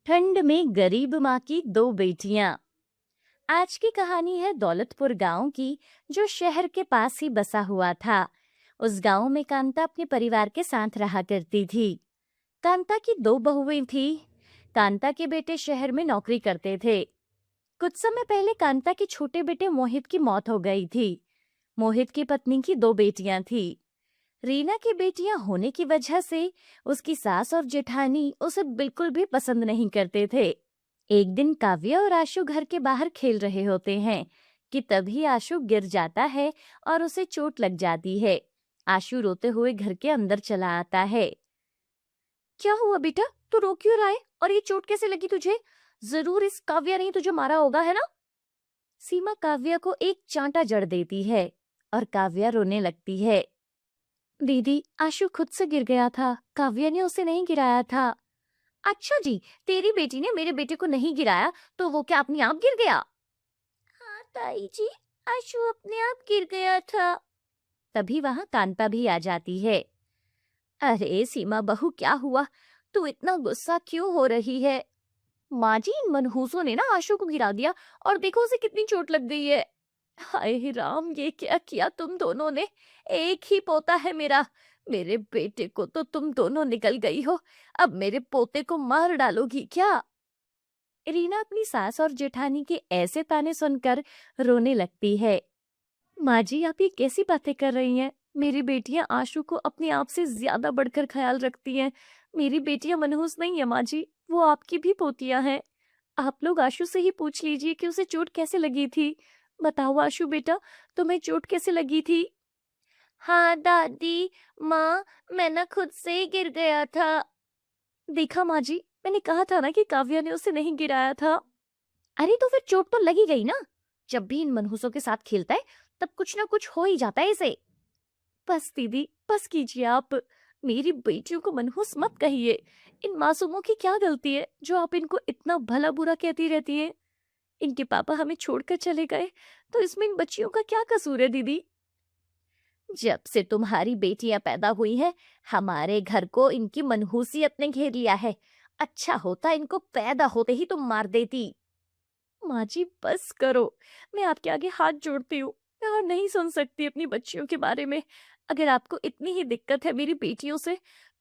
ठंड में गरीब माँ की दो बेटियां। आज की कहानी है दौलतपुर गांव की, जो शहर के पास ही बसा हुआ था। उस गांव में कांता अपने परिवार के साथ रहा करती थी। कांता की दो बहुएं थी। कांता के बेटे शहर में नौकरी करते थे। कुछ समय पहले कांता के छोटे बेटे मोहित की मौत हो गई थी। मोहित की पत्नी की दो बेटियां थी। रीना की बेटियां होने की वजह से उसकी सास और जेठानी उसे बिल्कुल भी पसंद नहीं करते थे। एक दिन काव्या और आशु घर के बाहर खेल रहे होते हैं कि तभी आशु गिर जाता है और उसे चोट लग जाती है। आशु रोते हुए घर के अंदर चला आता है। क्या हुआ बेटा, तू रो क्यों रहा है? और ये चोट कैसे लगी तुझे? जरूर इस काव्या ने तुझे मारा होगा, है ना? सीमा काव्या को एक चांटा जड़ देती है और काव्या रोने लगती है। दीदी, आशु खुद से गिर गया था, काव्या ने उसे नहीं गिराया था। अच्छा जी, तेरी बेटी ने मेरे बेटे को नहीं गिराया तो वो क्या अपने आप गिर गया? हाँ ताई जी, आशु अपने आप गिर गया था। तभी वहां कांता भी आ जाती है। अरे सीमा बहू, क्या हुआ? तू इतना गुस्सा क्यों हो रही है? माँ जी, इन मनहूसों ने ना आशु को गिरा दिया और देखो उसे कितनी चोट लग गई है। हाय राम, ये क्या किया तुम दोनों ने? एक ही पोता है मेरा। मेरे बेटे को तो तुम दोनों निकल गई हो, अब मेरे पोते को मार डालोगी क्या? रीना अपनी सास और जेठानी के ऐसे ताने सुनकर रोने लगती है। माँ जी, आप ये कैसी बातें कर रही हैं? मेरी बेटियां आशु को अपने आप से ज्यादा बढ़कर ख्याल रखती हैं। मेरी बेटियां मनहूस नहीं है माँ जी, वो आपकी भी पोतियां हैं। आप लोग आशु से ही पूछ लीजिए कि उसे चोट कैसे लगी थी। बताओ आशु बेटा, तुम्हें चोट कैसे लगी थी? हाँ दादी, माँ, मैं ना खुद से ही गिर गया था। देखा माँ जी, मैंने कहा था ना कि काव्या ने उसे नहीं गिराया था। अरे तो फिर चोट तो लगी गई ना। जब भी इन मनहूसों के साथ खेलता है तब कुछ ना कुछ हो ही जाता है इसे। बस दीदी, बस कीजिए आप। मेरी बेटियों को मनहूस मत कहिए। इन मासूमों की क्या गलती है जो आप इनको इतना भला बुरा कहती रहती हैं? इनके पापा हमें छोड़कर चले गए तो इसमें इन बच्चियों का क्या कसूर है दीदी? जब से तुम्हारी बेटियां पैदा हुई हैं, हमारे घर को इनकी मनहूसियत ने घेर लिया है। अच्छा होता इनको पैदा होते ही तुम मार देती। माँ जी बस करो, मैं आपके आगे हाथ जोड़ती हूँ। मैं और नहीं सुन सकती अपनी बच्चियों के बारे में। अगर आपको इतनी ही दिक्कत है मेरी बेटियों से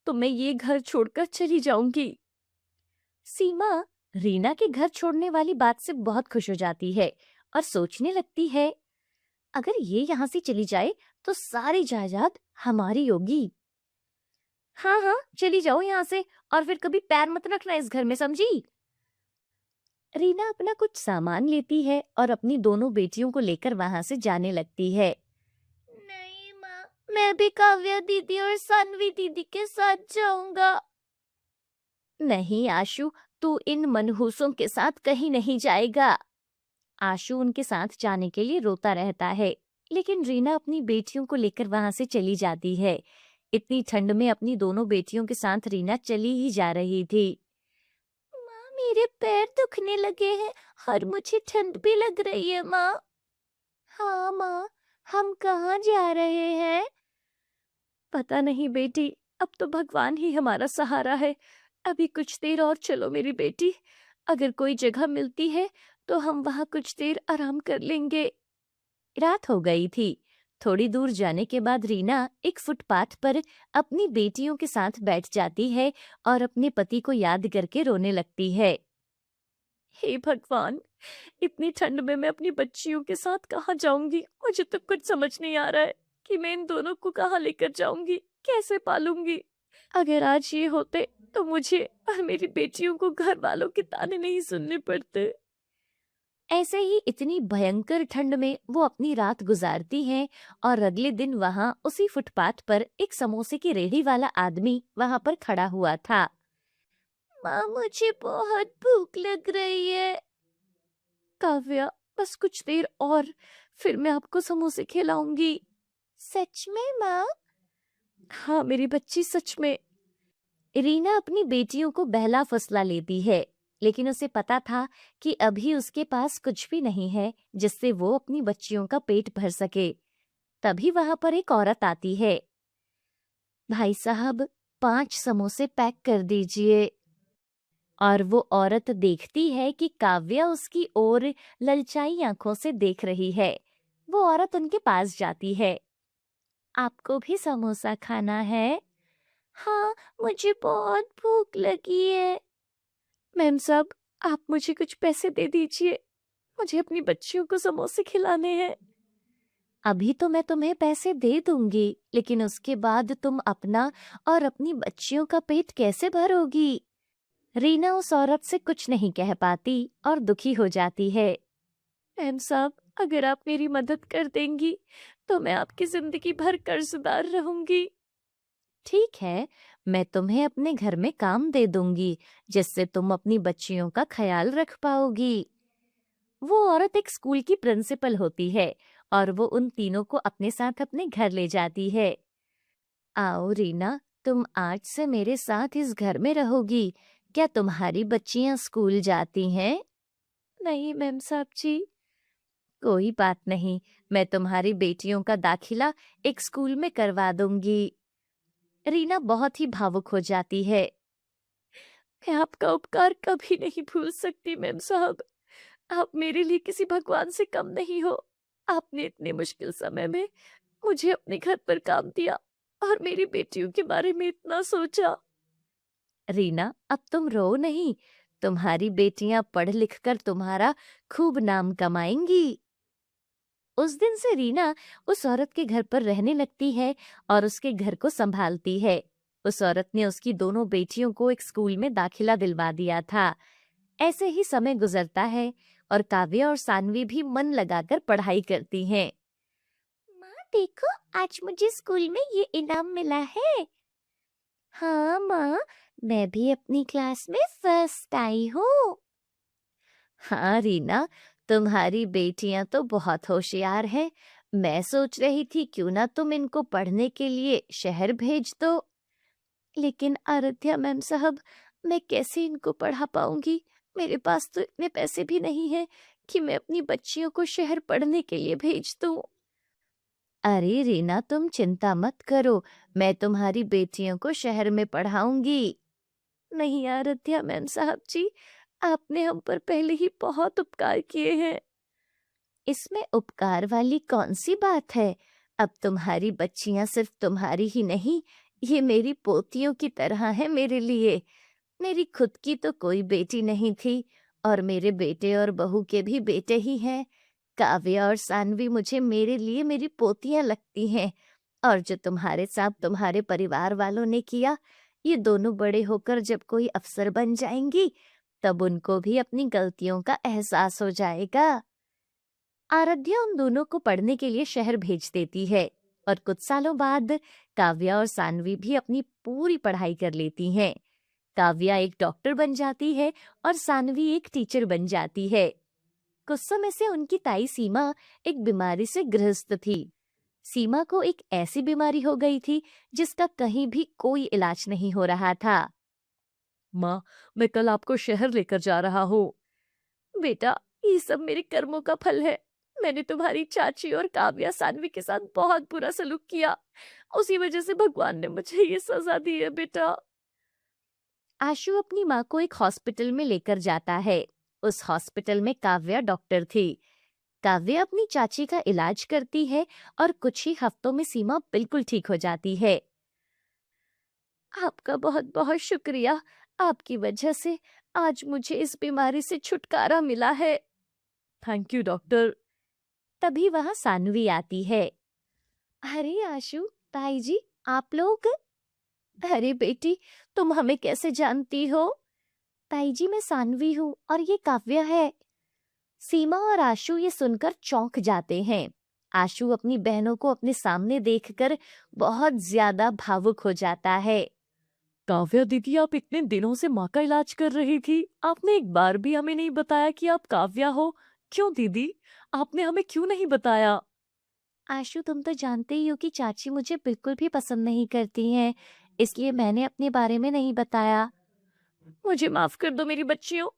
तो मैं ये घर छोड़कर चली जाऊंगी। सीमा रीना के घर छोड़ने वाली बात से बहुत खुश हो जाती है और सोचने लगती है, अगर ये यहाँ से चली जाए तो सारी जायदाद हमारी होगी। हाँ हाँ, चली जाओ यहाँ से और फिर कभी पैर मत रखना इस घर में, समझी? रीना अपना कुछ सामान लेती है और अपनी दोनों बेटियों को लेकर वहां से जाने लगती है। नहीं माँ, मैं भी काव्या दीदी और सानवी दीदी के साथ जाऊंगा। नहीं आशु, तू इन मनहूसों के साथ कहीं नहीं जाएगा। आशु उनके साथ जाने के लिए रोता रहता है, लेकिन रीना अपनी बेटियों को लेकर वहां से चली जाती है। इतनी ठंड में अपनी दोनों बेटियों के साथ रीना चली ही जा रही थी। माँ, मेरे पैर दुखने लगे हैं और मुझे ठंड भी लग रही है माँ। हाँ माँ, हम कहाँ जा रहे हैं? पता नहीं बेटी, अब तो भगवान ही हमारा सहारा है। अभी कुछ देर और चलो मेरी बेटी। अगर कोई जगह मिलती है तो हम वहां कुछ देर आराम कर लेंगे। रात हो गई थी। थोड़ी दूर जाने के बाद रीना एक फुटपाथ पर अपनी बेटियों के साथ बैठ जाती है और अपने पति को याद करके रोने लगती है। हे भगवान, इतनी ठंड में मैं अपनी बच्चियों के साथ कहाँ जाऊंगी? मुझे तो कुछ समझ नहीं आ रहा है कि मैं इन दोनों को कहाँ लेकर जाऊंगी, कैसे पालूंगी। अगर आज ये होते तो मुझे और मेरी बेटियों को घर वालों के ताने नहीं सुनने पड़ते। ऐसे ही इतनी भयंकर ठंड में वो अपनी रात गुजारती हैं और अगले दिन वहां उसी फुटपाथ पर एक समोसे की रेहड़ी वाला आदमी वहां पर खड़ा हुआ था। माँ, मुझे बहुत भूख लग रही है। काव्या, बस कुछ देर और, फिर मैं आपको समोसे खिलाऊंगी। सच में माँ? हाँ मेरी बच्ची, सच में। रीना अपनी बेटियों को बहला फुसला लेती है, लेकिन उसे पता था कि अभी उसके पास कुछ भी नहीं है जिससे वो अपनी बच्चियों का पेट भर सके। तभी वहां पर एक औरत आती है। भाई साहब, 5 समोसे पैक कर दीजिए। और वो औरत देखती है कि काव्या उसकी ओर ललचाई आंखों से देख रही है। वो औरत उनके पास जाती है। आपको भी समोसा खाना है? हाँ, मुझे बहुत भूख लगी है। मैम साहब, आप मुझे कुछ पैसे दे दीजिए, मुझे अपनी बच्चियों को समोसे खिलाने हैं। अभी तो मैं तुम्हें पैसे दे दूंगी, लेकिन उसके बाद तुम अपना और अपनी बच्चियों का पेट कैसे भरोगी? रीना उस औरत से कुछ नहीं कह पाती और दुखी हो जाती है। मैम साहब, अगर आप मेरी मदद कर देंगी तो मैं आपकी जिंदगी भर कर्जदार रहूंगी। ठीक है, मैं तुम्हें अपने घर में काम दे दूंगी, जिससे तुम अपनी बच्चियों का ख्याल रख पाओगी। वो औरत एक स्कूल की प्रिंसिपल होती है और वो उन तीनों को अपने साथ अपने घर ले जाती है। आओ रीना, तुम आज से मेरे साथ इस घर में रहोगी। क्या तुम्हारी बच्चियां स्कूल जाती हैं? नहीं मैम साहब जी। कोई बात नहीं, मैं तुम्हारी बेटियों का दाखिला एक स्कूल में करवा दूंगी। रीना बहुत ही भावुक हो जाती है। मैं आपका उपकार कभी नहीं भूल सकती मैम साहब। आप मेरे लिए किसी भगवान से कम नहीं हो। आपने इतने मुश्किल समय में मुझे अपने घर पर काम दिया और मेरी बेटियों के बारे में इतना सोचा। रीना, अब तुम रो नहीं। तुम्हारी बेटियां पढ़ लिख कर तुम्हारा खूब नाम कमाएंगी। उस दिन से रीना उस औरत के घर पर रहने लगती है और उसके घर को संभालती है। उस औरत ने उसकी दोनों बेटियों को एक स्कूल में दाखिला दिलवा दिया था। ऐसे ही समय गुजरता है और काव्या और सानवी भी मन लगाकर पढ़ाई करती हैं। माँ देखो, आज मुझे स्कूल में ये इनाम मिला है। हाँ माँ, मैं भी अपनी क्लास में फर्स्ट आई हूँ। हाँ रीना, तुम्हारी बेटियां तो बहुत होशियार हैं। मैं सोच रही थी क्यों ना तुम इनको पढ़ने के लिए शहर भेज दो। लेकिन आराध्या मैम साहब, मैं कैसे इनको पढ़ा पाऊंगी? मेरे पास तो इतने पैसे भी नहीं हैं कि मैं अपनी बच्चियों को शहर पढ़ने के लिए भेज दूं। अरे रीना, तुम चिंता मत करो, मैं तुम्हारी बेटियों को शहर में पढ़ाऊंगी। नहीं आराध्या मैम साहब जी, आपने हम पर पहले ही बहुत उपकार किए हैं। इसमें उपकार वाली कौन सी बात है? अब तुम्हारी बच्चियां सिर्फ तुम्हारी ही नहीं, ये मेरी पोतियों की तरह है मेरे लिए। मेरी खुद की तो कोई बेटी नहीं थी और मेरे बेटे और बहू के भी बेटे ही हैं। काव्या और सानवी मुझे मेरे लिए मेरी पोतियां लगती हैं। और जो तुम्हारे साथ तुम्हारे परिवार वालों ने किया, ये दोनों बड़े होकर जब कोई अफसर बन जाएंगी, तब उनको भी अपनी गलतियों का एहसास हो जाएगा। आराध्या उन दोनों को पढ़ने के लिए शहर भेज देती है और कुछ सालों बाद काव्या और सानवी भी अपनी पूरी पढ़ाई कर लेती हैं। काव्या एक डॉक्टर बन जाती है और सानवी एक टीचर बन जाती है। कुछ समय से उनकी ताई सीमा एक बीमारी से ग्रस्त थी। सीमा को एक ऐसी बीमारी हो गई थी जिसका कहीं भी कोई इलाज नहीं हो रहा था। माँ, मैं कल आपको शहर लेकर जा रहा हूँ। बेटा, ये सब मेरे कर्मों का फल है। मैंने तुम्हारी चाची और काव्या सानवी के साथ बहुत बुरा सलूक किया। उसी वजह से भगवान ने मुझे ये सजा दी है बेटा। आशु अपनी माँ को एक हॉस्पिटल में लेकर जाता है। उस हॉस्पिटल में काव्या डॉक्टर थी। काव्या अपनी चाची का इलाज करती है और कुछ ही हफ्तों में सीमा बिल्कुल ठीक हो जाती है। आपका बहुत बहुत शुक्रिया। आपकी वजह से आज मुझे इस बीमारी से छुटकारा मिला है। Thank you doctor. तभी वहां सानवी आती है। अरे आशु, ताई जी, आप लोग? अरे बेटी, तुम हमें कैसे जानती हो? ताई जी, मैं सानवी हूँ और ये काव्या है। सीमा और आशु ये सुनकर चौंक जाते हैं। आशु अपनी बहनों को अपने सामने देखकर बहुत ज्यादा भावुक हो जाता है। काव्या दीदी, आप इतने दिनों से माँ का इलाज कर रही थी, आपने एक बार भी हमें नहीं बताया कि आप काव्या हो। क्यों दीदी, आपने हमें क्यों नहीं बताया? आशु, तुम तो जानते ही हो कि चाची मुझे बिल्कुल भी पसंद नहीं करती हैं, इसलिए मैंने अपने बारे में नहीं बताया। मुझे माफ कर दो मेरी बच्चियों,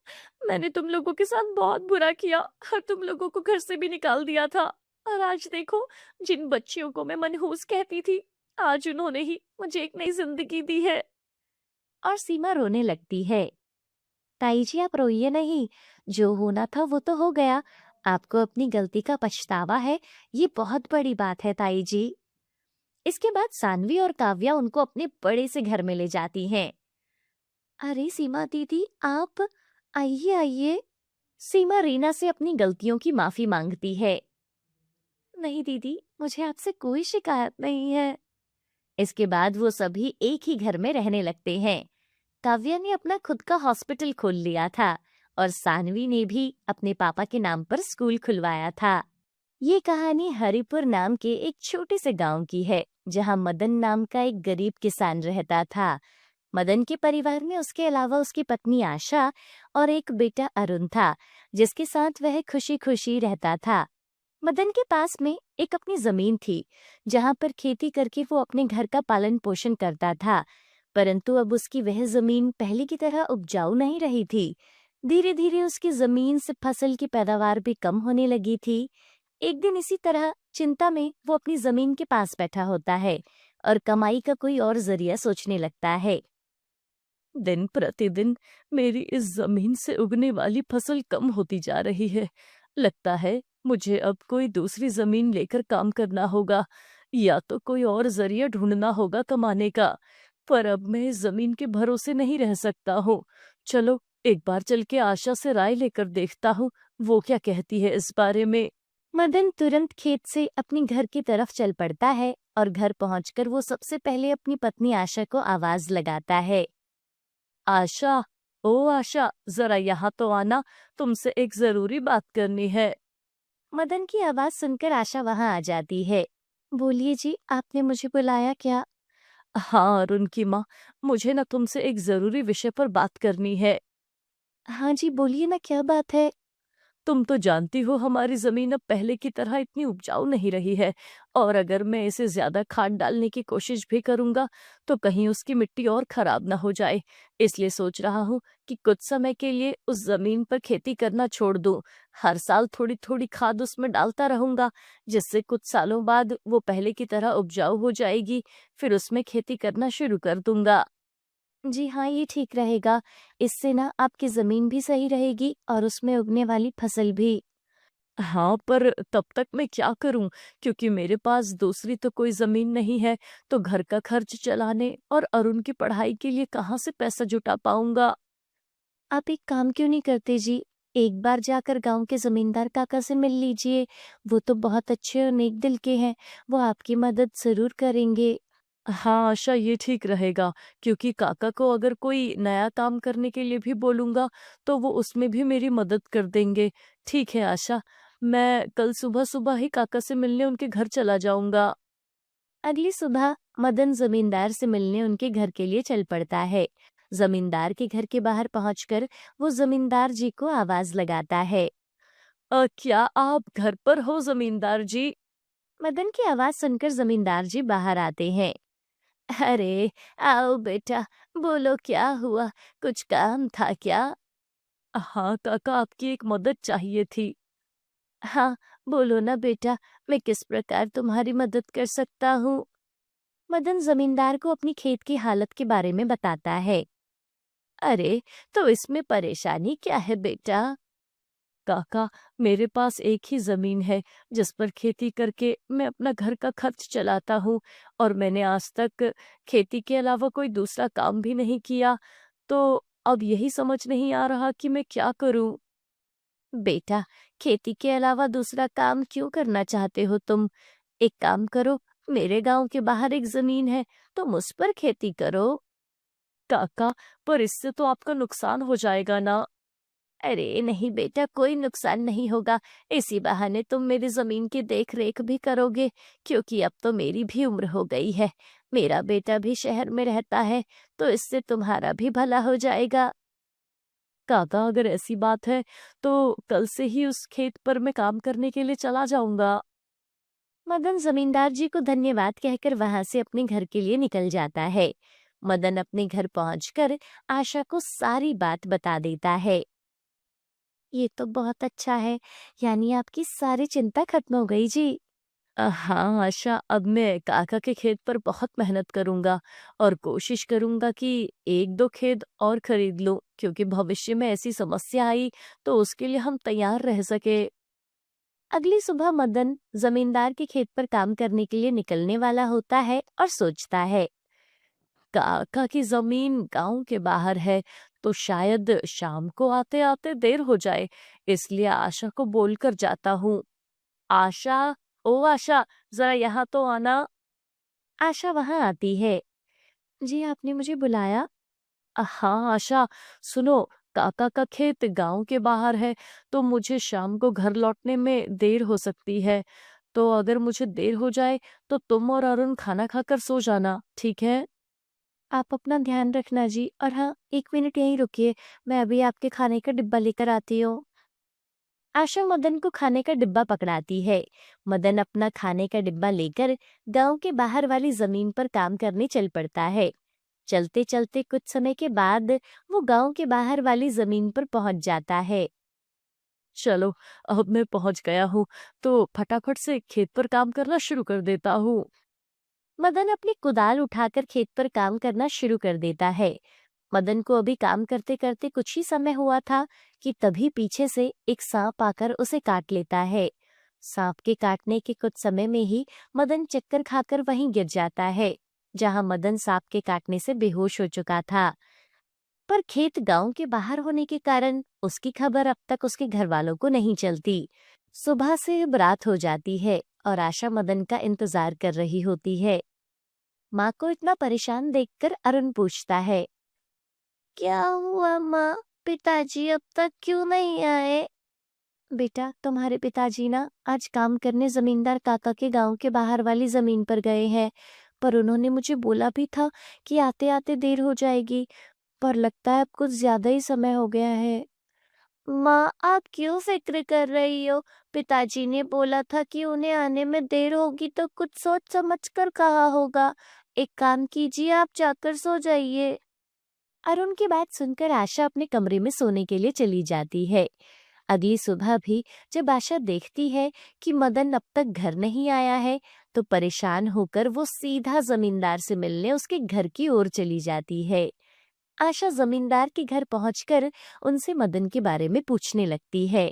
मैंने तुम लोगों के साथ बहुत बुरा किया और तुम लोगों को घर से भी निकाल दिया था। और आज देखो, जिन बच्चियों को मैं मनहूस कहती थी, आज उन्होंने ही मुझे एक नई जिंदगी दी है। और सीमा रोने लगती है। ताई जी आप रोइए नहीं, जो होना था वो तो हो गया। आपको अपनी गलती का पछतावा है, ये बहुत बड़ी बात है ताई जी। इसके बाद सानवी और काव्या उनको अपने बड़े से घर में ले जाती हैं। अरे सीमा दीदी आप आइए आइए। सीमा रीना से अपनी गलतियों की माफी मांगती है। नहीं दीदी, मुझे आपसे कोई शिकायत नहीं है। इसके बाद वो सभी एक ही घर में रहने लगते हैं। काव्या ने अपना खुद का हॉस्पिटल खोल लिया था और सानवी ने भी अपने पापा के नाम पर स्कूल खुलवाया था। ये कहानी हरिपुर नाम के एक छोटे से गांव की है, जहां मदन नाम का एक गरीब किसान रहता था। मदन के परिवार में उसके अलावा उसकी पत्नी आशा और एक बेटा अरुण था, जिसके साथ वह खुशी खुशी रहता था। मदन के पास में एक अपनी जमीन थी, जहां पर खेती करके वो अपने घर का पालन पोषण करता था। परंतु अब उसकी वह जमीन पहले की तरह उपजाऊ नहीं रही थी। धीरे धीरे उसकी जमीन से फसल की पैदावार भी कम होने लगी थी। एक दिन इसी तरह चिंता में वो अपनी जमीन के पास बैठा होता है और कमाई का कोई और जरिया सोचने लगता है। दिन प्रतिदिन मेरी इस जमीन से उगने वाली फसल कम होती जा रही है। लगता है मुझे अब कोई दूसरी जमीन लेकर काम करना होगा, या तो कोई और जरिया ढूंढना होगा कमाने का। पर अब मैं इस जमीन के भरोसे नहीं रह सकता हूँ। चलो एक बार चल के आशा से राय लेकर देखता हूँ, वो क्या कहती है इस बारे में। मदन तुरंत खेत से अपनी घर की तरफ चल पड़ता है और घर पहुंचकर वो सबसे पहले अपनी पत्नी आशा को आवाज लगाता है। आशा, ओ आशा, जरा यहाँ तो आना, तुमसे एक जरूरी बात करनी है। मदन की आवाज सुनकर आशा वहां आ जाती है। बोलिए जी, आपने मुझे बुलाया क्या? हाँ अरुण की माँ, मुझे ना तुमसे एक जरूरी विषय पर बात करनी है। हाँ जी बोलिए ना, क्या बात है? तुम तो जानती हो हमारी जमीन अब पहले की तरह इतनी उपजाऊ नहीं रही है, और अगर मैं इसे ज्यादा खाद डालने की कोशिश भी करूंगा तो कहीं उसकी मिट्टी और खराब ना हो जाए। इसलिए सोच रहा हूँ कि कुछ समय के लिए उस जमीन पर खेती करना छोड़ दूं। हर साल थोड़ी थोड़ी खाद उसमें डालता रहूंगा, जिससे कुछ सालों बाद वो पहले की तरह उपजाऊ हो जाएगी। फिर उसमें खेती करना शुरू कर दूंगा। जी हाँ, ये ठीक रहेगा। इससे ना आपकी ज़मीन भी सही रहेगी और उसमें उगने वाली फसल भी। हाँ, पर तब तक मैं क्या करूं? क्योंकि मेरे पास दूसरी तो कोई ज़मीन नहीं है, तो घर का खर्च चलाने और अरुण की पढ़ाई के लिए कहाँ से पैसा जुटा पाऊंगा? आप एक काम क्यों नहीं करते जी? एक बार जाकर गांव के जमींदार काका से मिल लीजिए। वो तो बहुत अच्छे और नेक दिल के हैं। वो आपकी मदद जरूर करेंगे। हाँ आशा, ये ठीक रहेगा, क्योंकि काका को अगर कोई नया काम करने के लिए भी बोलूंगा तो वो उसमें भी मेरी मदद कर देंगे। ठीक है आशा, मैं कल सुबह सुबह ही काका से मिलने उनके घर चला जाऊंगा। अगली सुबह मदन जमींदार से मिलने उनके घर के लिए चल पड़ता है। जमींदार के घर के बाहर पहुंचकर वो जमींदार जी को आवाज लगाता है। क्या आप घर पर हो जमींदार जी? मदन की आवाज सुनकर जमींदार जी बाहर आते हैं। अरे आओ बेटा, बोलो क्या हुआ, कुछ काम था क्या? हाँ काका, आपकी एक मदद चाहिए थी। हाँ, बोलो ना बेटा, मैं किस प्रकार तुम्हारी मदद कर सकता हूँ? मदन जमींदार को अपनी खेत की हालत के बारे में बताता है। अरे, तो इसमें परेशानी क्या है बेटा? काका, मेरे पास एक ही जमीन है जिस पर खेती करके मैं अपना घर का खर्च चलाता हूँ, और मैंने आज तक खेती के अलावा कोई दूसरा काम भी नहीं किया। तो अब यही समझ नहीं आ रहा कि मैं क्या करूँ। बेटा, खेती के अलावा दूसरा काम क्यों करना चाहते हो तुम? एक काम करो, मेरे गांव के बाहर एक जमीन है, तुम उस पर खेती करो। काका, पर इससे तो आपका नुकसान हो जाएगा ना। अरे नहीं बेटा, कोई नुकसान नहीं होगा। इसी बहाने तुम मेरी जमीन की देख रेख भी करोगे, क्योंकि अब तो मेरी भी उम्र हो गई है। मेरा बेटा भी शहर में रहता है, तो इससे तुम्हारा भी भला हो जाएगा। काका, अगर ऐसी बात है तो कल से ही उस खेत पर मैं काम करने के लिए चला जाऊंगा। मदन जमींदार जी को धन्यवाद कहकर वहां से अपने घर के लिए निकल जाता है। मदन अपने घर पहुंचकर आशा को सारी बात बता देता है। ये तो बहुत अच्छा है, यानी आपकी सारी चिंता खत्म हो गई जी। हाँ आशा, अब मैं काका के खेत पर बहुत मेहनत करूंगा और कोशिश करूंगा कि एक दो खेत और खरीद लूं, क्योंकि भविष्य में ऐसी समस्या आई तो उसके लिए हम तैयार रह सके। अगली सुबह मदन जमींदार के खेत पर काम करने के लिए निकलने वाला होता है और सोचता है, काका की जमीन गांव के बाहर है, तो शायद शाम को आते आते देर हो जाए, इसलिए आशा को बोलकर जाता हूँ। आशा, ओ आशा, जरा यहाँ तो आना। आशा वहां आती है। जी, आपने मुझे बुलाया? हाँ आशा, सुनो, काका का खेत गांव के बाहर है, तो मुझे शाम को घर लौटने में देर हो सकती है। तो अगर मुझे देर हो जाए तो तुम और अरुण खाना खाकर सो जाना, ठीक है? आप अपना ध्यान रखना जी, और हाँ, 1 मिनट यहीं रुकिए, मैं अभी आपके खाने का डिब्बा लेकर आती हूँ। आशा मदन को खाने का डिब्बा पकड़ाती है। मदन अपना खाने का डिब्बा लेकर गांव के बाहर वाली जमीन पर काम करने चल पड़ता है। चलते चलते कुछ समय के बाद वो गांव के बाहर वाली जमीन पर पहुंच जाता है। चलो, अब मैं पहुंच गया हूँ, तो फटाफट से खेत पर काम करना शुरू कर देता हूँ। मदन अपनी कुदाल उठाकर खेत पर काम करना शुरू कर देता है। मदन को अभी काम करते करते कुछ ही समय हुआ था कि तभी पीछे से एक सांप आकर उसे काट लेता है। सांप के काटने के कुछ समय में ही मदन चक्कर खाकर वहीं गिर जाता है, जहां मदन सांप के काटने से बेहोश हो चुका था। पर खेत गांव के बाहर होने के कारण उसकी खबर अब तक उसके घर वालों को नहीं चलती। सुबह से अब रात हो जाती है और आशा मदन का इंतजार कर रही होती है। माँ को इतना परेशान देखकर अरुण पूछता है, क्या हुआ माँ? पिताजी अब तक क्यों नहीं आए? बेटा, तुम्हारे पिताजी ना आज काम करने जमींदार काका के गांव के बाहर वाली जमीन पर गए हैं, पर उन्होंने मुझे बोला भी था कि आते आते देर हो जाएगी, पर लगता है अब कुछ ज्यादा ही समय हो गया है। माँ, आप क्यों फिक्र कर रही हो? पिताजी ने बोला था कि उन्हें आने में देर होगी, तो कुछ सोच समझ कर कहा होगा। एक काम कीजिए, आप जाकर सो जाइए। अरुण की बात सुनकर आशा अपने कमरे में सोने के लिए चली जाती है। अगली सुबह भी जब आशा देखती है कि मदन अब तक घर नहीं आया है, तो परेशान होकर वो सीधा जमींदार से मिलने उसके घर की ओर चली जाती है। आशा जमींदार के घर पहुंचकर उनसे मदन के बारे में पूछने लगती है।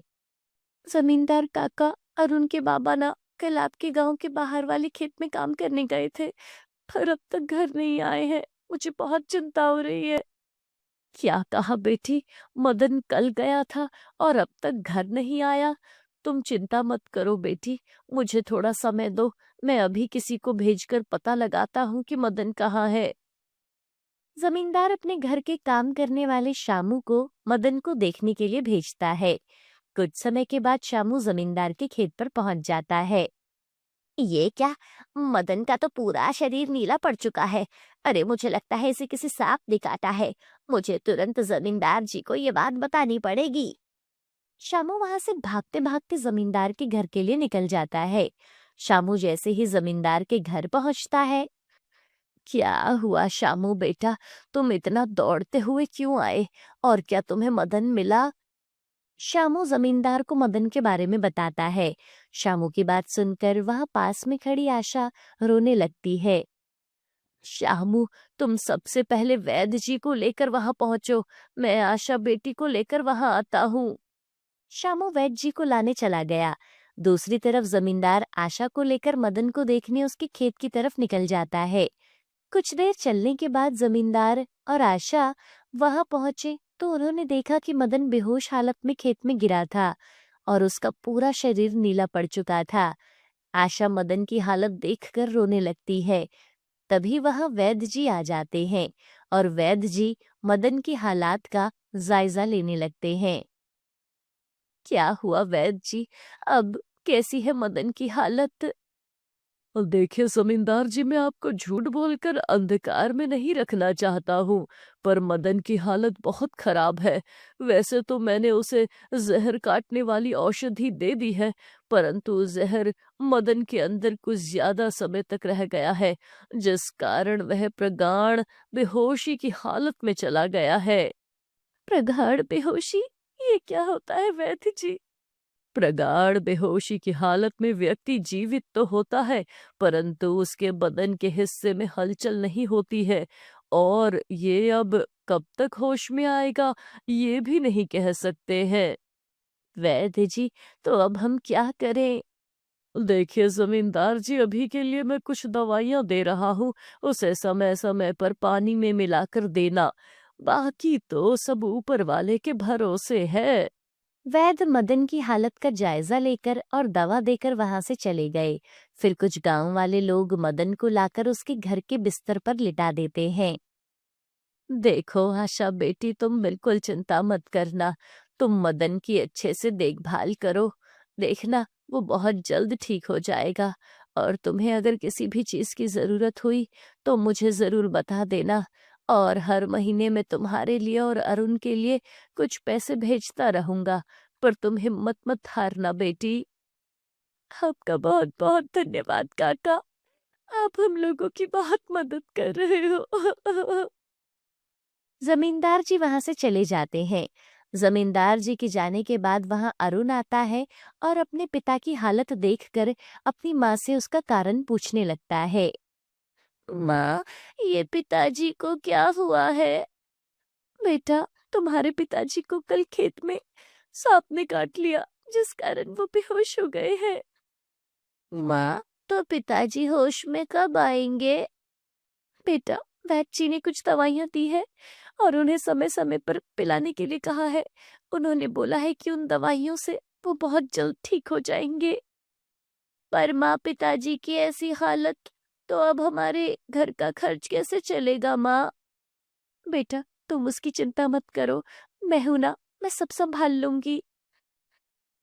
जमींदार काका, अरुण के बाबा ना कल आपके गांव के बाहर वाले खेत में काम करने गए थे, पर अब तक घर नहीं आए हैं। मुझे बहुत चिंता हो रही है। क्या कहा बेटी? मदन कल गया था और अब तक घर नहीं आया? तुम चिंता मत करो बेटी, मुझे थोड़ा समय दो, मैं अभी किसी को भेजकर पता लगाता हूँ कि मदन कहाँ है। जमींदार अपने घर के काम करने वाले शामू को मदन को देखने के लिए भेजता है। कुछ समय के बाद शामू जमींदार के खेत पर पहुंच जाता है। ये क्या? मदन का तो पूरा शरीर नीला पड़ चुका है। अरे, मुझे लगता है इसे किसी सांप ने काटा है। मुझे तुरंत जमींदार जी को ये बात बतानी पड़ेगी। शामू वहां से भागते भागते जमींदार के घर के लिए निकल जाता है। शामू जैसे ही जमींदार के घर पहुंचता है। क्या हुआ शामू बेटा, तुम इतना दौड़ते हुए क्यों आए, और क्या तुम्हें मदन मिला? शामू जमींदार को मदन के बारे में बताता है। शामू की बात सुनकर वहां पास में खड़ी आशा रोने लगती है। शामू, तुम सबसे पहले वैद्य जी को लेकर वहां पहुंचो, मैं आशा बेटी को लेकर वहां आता हूँ। शामू वैद्य जी को लाने चला गया। दूसरी तरफ जमींदार आशा को लेकर मदन को देखने उसके खेत की तरफ निकल जाता है। कुछ देर चलने के बाद जमींदार और आशा वहां पहुंचे तो उन्होंने देखा कि मदन बेहोश हालत में खेत में गिरा था और उसका पूरा शरीर नीला पड़ चुका था। आशा मदन की हालत देखकर रोने लगती है। तभी वहां वैद्य जी आ जाते हैं और वैद्य जी मदन की हालात का जायजा लेने लगते हैं। क्या हुआ वैद्य जी? अब कैसी है मदन की हालत? और देखिए जमींदार जी, मैं आपको झूठ बोलकर अंधकार में नहीं रखना चाहता हूँ, पर मदन की हालत बहुत खराब है। वैसे तो मैंने उसे जहर काटने वाली औषधि दे दी है, परंतु जहर मदन के अंदर कुछ ज्यादा समय तक रह गया है, जिस कारण वह प्रगाढ़ बेहोशी की हालत में चला गया है। प्रगाढ़ बेहोशी? ये क्या होता है वैद्य जी? प्रगाढ़ बेहोशी की हालत में व्यक्ति जीवित तो होता है, परंतु उसके बदन के हिस्से में हलचल नहीं होती है, और ये अब कब तक होश में आएगा, ये भी नहीं कह सकते हैं। वैद्य जी, तो अब हम क्या करें? देखिए जमींदार जी, अभी के लिए मैं कुछ दवाइयां दे रहा हूँ, उसे समय समय पर पानी में मिलाकर देना। बाकी तो सब ऊपर वाले के भरोसे है। वैद्य मदन की हालत का जायजा लेकर और दवा देकर वहां से चले गए। फिर कुछ गांव वाले लोग मदन को लाकर उसके घर के बिस्तर पर लिटा देते हैं। देखो आशा बेटी, तुम बिल्कुल चिंता मत करना। तुम मदन की अच्छे से देखभाल करो। देखना, वो बहुत जल्द ठीक हो जाएगा। और तुम्हें अगर किसी भी चीज की जरूरत हुई तो मुझे जरूर बता देना। और हर महीने मैं तुम्हारे लिए और अरुण के लिए कुछ पैसे भेजता रहूंगा। पर तुम हिम्मत मत हारना बेटी। आपका बहुत बहुत धन्यवाद काका। आप हम लोगों की बहुत मदद कर रहे हो। जमींदार जी वहां से चले जाते हैं। जमींदार जी के जाने के बाद वहां अरुण आता है और अपने पिता की हालत देखकर अपनी माँ से उसका कारण पूछने लगता है। माँ, ये पिताजी को क्या हुआ है? बेटा, तुम्हारे पिताजी को कल खेत में सांप ने काट लिया, जिस कारण वो बेहोश हो गए हैं। माँ, तो पिताजी होश में कब आएंगे? बेटा, वैद्य जी ने कुछ दवाइयाँ दी है और उन्हें समय समय पर पिलाने के लिए कहा है। उन्होंने बोला है कि उन दवाइयों से वो बहुत जल्द ठीक हो जाएंगे। पर माँ, पिताजी की ऐसी हालत, तो अब हमारे घर का खर्च कैसे चलेगा माँ? बेटा, तुम उसकी चिंता मत करो, मैं हूं ना, मैं सब संभाल लूंगी।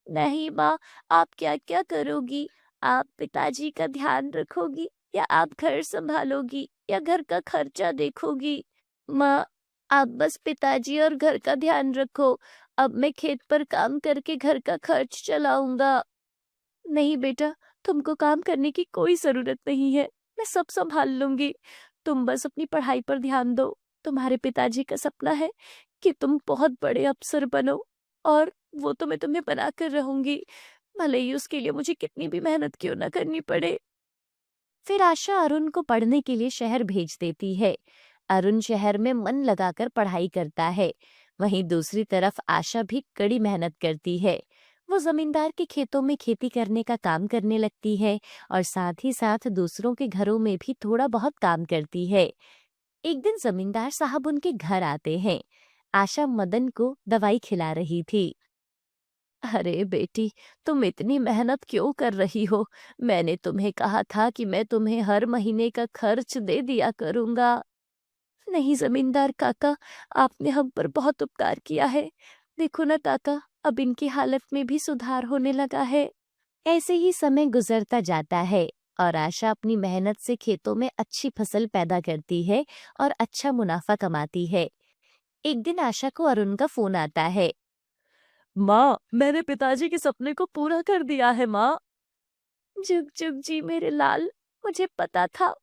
नहीं माँ, आप क्या क्या करोगी? आप पिताजी का ध्यान रखोगी या आप घर संभालोगी या घर का खर्चा देखोगी? माँ, आप बस पिताजी और घर का ध्यान रखो। अब मैं खेत पर काम करके घर का खर्च चलाऊंगा। नहीं बेटा, तुमको काम करने की कोई जरूरत नहीं है, मैं सब संभाल लूंगी। तुम बस अपनी पढ़ाई पर ध्यान दो। तुम्हारे पिताजी का सपना है कि तुम बहुत बड़े अफसर बनो, और वो तो मैं तुम्हें बना कर रहूंगी, भले ही उसके लिए मुझे कितनी भी मेहनत क्यों ना करनी पड़े। फिर आशा अरुण को पढ़ने के लिए शहर भेज देती है। अरुण शहर में मन लगाकर पढ़ाई करता है। वहीं दूसरी तरफ आशा भी कड़ी मेहनत करती है। वो जमींदार के खेतों में खेती करने का काम करने लगती है और साथ ही साथ दूसरों के घरों में भी थोड़ा बहुत काम करती है। एक दिन जमींदार साहब उनके घर आते हैं। आशा मदन को दवाई खिला रही थी। अरे बेटी, तुम इतनी मेहनत क्यों कर रही हो? मैंने तुम्हें कहा था कि मैं तुम्हें हर महीने का खर्च दे दिया करूंगा। नहीं जमींदार काका, आपने हम पर बहुत उपकार किया है। देखो ना काका, अब इनकी हालत में भी सुधार होने लगा है। ऐसे ही समय गुजरता जाता है और आशा अपनी मेहनत से खेतों में अच्छी फसल पैदा करती है और अच्छा मुनाफा कमाती है। एक दिन आशा को अरुण का फोन आता है। माँ, मैंने पिताजी के सपने को पूरा कर दिया है माँ। जुग जुग जी मेरे लाल, मुझे पता था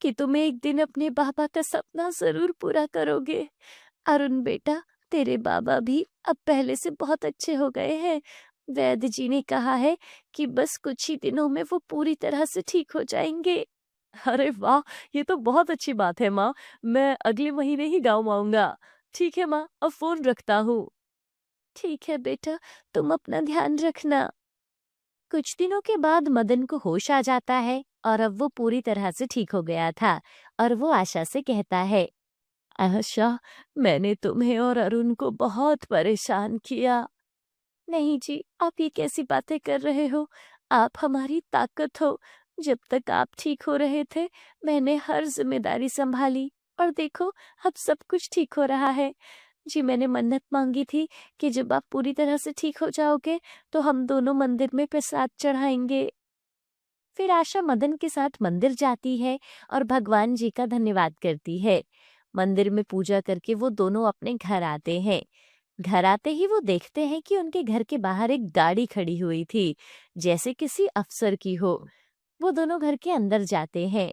कि तुम एक दिन अपने बाबा का सपना जरूर पूरा करोगे। अरुण बेटा, तेरे बाबा भी अब पहले से बहुत अच्छे हो गए हैं। वैद्य जी ने कहा है कि बस कुछ ही दिनों में वो पूरी तरह से ठीक हो जाएंगे। अरे वाह, ये तो बहुत अच्छी बात है माँ। मैं अगले महीने ही गाँव आऊंगा। ठीक है माँ, अब फोन रखता हूँ। ठीक है बेटा, तुम अपना ध्यान रखना। कुछ दिनों के बाद मदन को होश आ जाता है और अब वो पूरी तरह से ठीक हो गया था और वो आशा से कहता है। आशा, मैंने तुम्हें और अरुण को बहुत परेशान किया। नहीं जी, आप ये कैसी बातें कर रहे हो? आप हमारी ताकत हो। जब तक आप ठीक हो रहे थे, मैंने हर जिम्मेदारी संभाली और देखो, अब सब कुछ ठीक हो रहा है। जी, मैंने मन्नत मांगी थी कि जब आप पूरी तरह से ठीक हो जाओगे तो हम दोनों मंदिर में प्रसाद चढ़ाएंगे। फिर आशा मदन के साथ मंदिर जाती है और भगवान जी का धन्यवाद करती है। मंदिर में पूजा करके वो दोनों अपने घर आते हैं। घर आते ही वो देखते हैं कि उनके घर के बाहर एक गाड़ी खड़ी हुई थी, जैसे किसी अफसर की हो। वो दोनों घर के अंदर जाते हैं।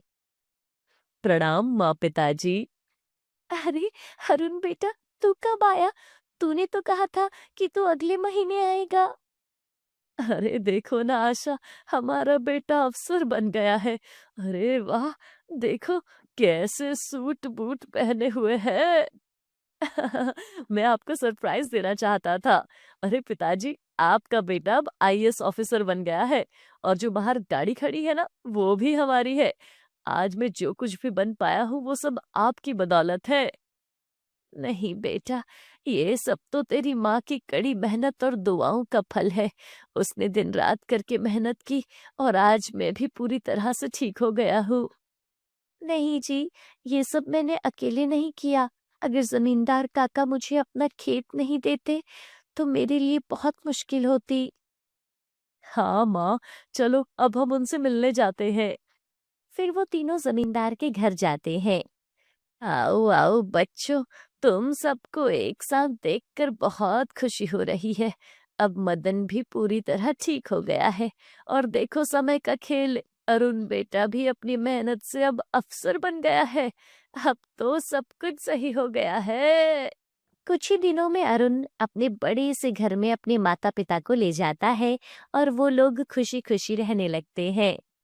प्रणाम माँ पिताजी। अरे अरुण बेटा, तू कब आया? तूने तो कहा था कि तू अगले महीने आएगा। अरे देखो ना आशा, हमारा बेटा अफसर बन गया है। अरे वाह! देखो कैसे सूट बूट पहने हुए है। मैं आपको सरप्राइज देना चाहता था। अरे पिताजी, आपका बेटा अब आईएएस ऑफिसर बन गया है और जो बाहर गाड़ी खड़ी है ना, वो भी हमारी है। आज मैं जो कुछ भी बन पाया हूँ वो सब आपकी बदौलत है। नहीं बेटा, ये सब तो तेरी माँ की कड़ी मेहनत और दुआओं का फल है। उसने दिन रात करके मेहनत की और आज मैं भी पूरी तरह से ठीक हो गया हूँ। नहीं जी, ये सब मैंने अकेले नहीं किया। अगर जमींदार काका मुझे अपना खेत नहीं देते तो मेरे लिए बहुत मुश्किल होती। हाँ माँ, चलो अब हम उनसे मिलने जाते हैं। फिर वो तीनों जमींदार के घर जाते हैं। आओ आओ बच्चों, तुम सबको एक साथ देखकर बहुत खुशी हो रही है। अब मदन भी पूरी तरह ठीक हो गया है और देखो समय का खेल, अरुण बेटा भी अपनी मेहनत से अब अफसर बन गया है। अब तो सब कुछ सही हो गया है। कुछ ही दिनों में अरुण अपने बड़े से घर में अपने माता पिता को ले जाता है और वो लोग खुशी खुशी रहने लगते हैं।